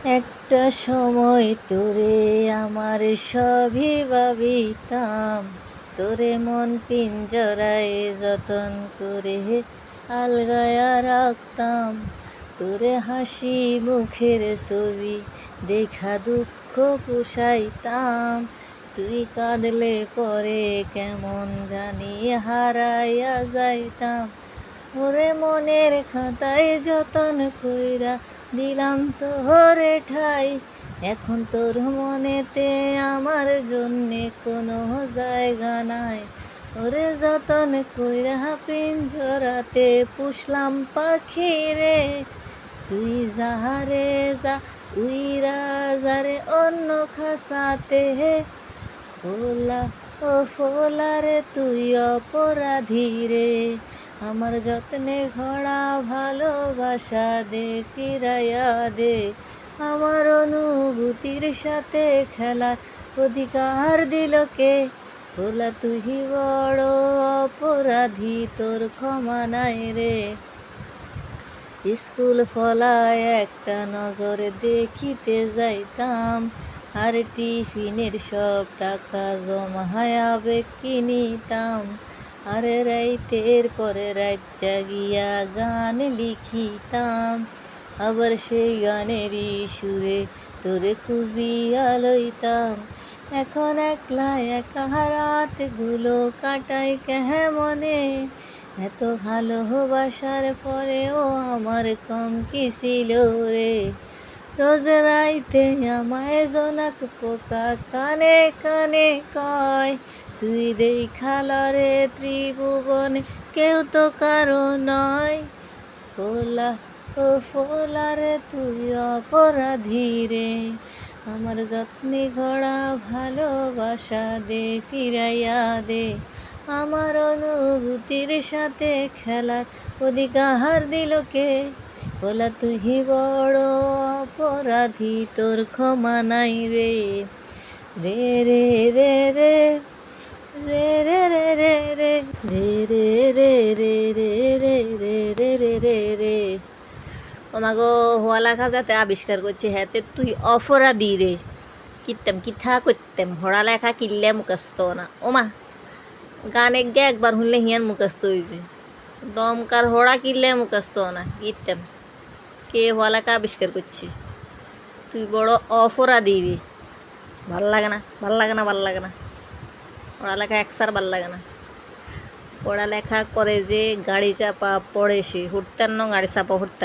একটা সময় তোরে আমার সবই ভাবিতাম, তোরে মন পিঞ্জরায় যতন করে আলগায়া রাখতাম। তোরে হাসি মুখের ছবি দেখা দুঃখ পুষাইতাম। তুই কাঁদলে পরে কেমন জানি হারাইয়া যাইতাম। ওরে মনের খাতায় যতন কইরা দিলাম তোরে ঠাই, এখন তোর মনেতে আমার জন্যে কোনো জায়গা নাই। ওরে যতন কইরা পিঞ্জরাতে পুষলাম পাখি রে, তুই যাহারে যা উইরা যারে অন্য খাসাতে। ফোলা ও ফোলা রে তুই অপরাধী রে, আমার যত্নে ঘোড়া ভালোবাসা দে ফিরাইয়া দে। আমার অনুভূতির সাথে খেলার অধিকার দিল কে? ফোলা তুই বড় অপরাধী, তোর ক্ষমা নাই রে। স্কুল ফলায় একটা নজর দেখিতে যাইতাম, আর টিফিনের সব টাকা জমায়া বেগ কিনিতাম। আর রাইতের পরে রাত জাগিয়া গান লিখিতাম, আবার সেই গানেরই সুরে তোরে খুঁজিয়া লইতাম। এখন একলা একা রাতগুলো কাটাই কেমনে, এত ভালোবাসার পরেও আমার কম কি ছিল রে। রোজ রাইতে আমায় জোনাক পোকা কানে কানে কয়, তুই দেখালরে ত্রিভুবনে কেউ তো কারো নয়। ফোলা ও ফোলা রে তুই অপরাধী রে, আমার যত্নে গড়া ভালোবাসা দে ফিরাইয়া দে। আমার অনুভূতির সাথে খেলার অধিকার দিল কে? ফোলা তুই বড় অপরাধী, তোর ক্ষমা নাই রে। রে রে রে রে রে রে রে রে রে রে রে রে রে রে রে রে রে রে। ওমাগো হওয়ালেখা যাতে আবিষ্কার করছে হ্যাতে তুই অপরাধী রে, কিতাম কিথা করতাম হড়ালেখা কিনলে মুখস্থ না। ওমা গান গে একবার শুনলে হিয়ান মুখস্থ হয়েছে, দমকার হড়া কিনলে মুখস্থ না। কিতাম কে হওয়ালেখা আবিষ্কার করছে? তুই বড় অপরাধী রে। ভাল লাগে না, ভাল লাগে না, ভাল লাগে না। পড়ালেখা একসার ভাল লাগে না। পড়ালেখা করে যে গাড়ি চাপা পড়ে সে হুটতেন না, গাড়ি চাপা হুটতেন।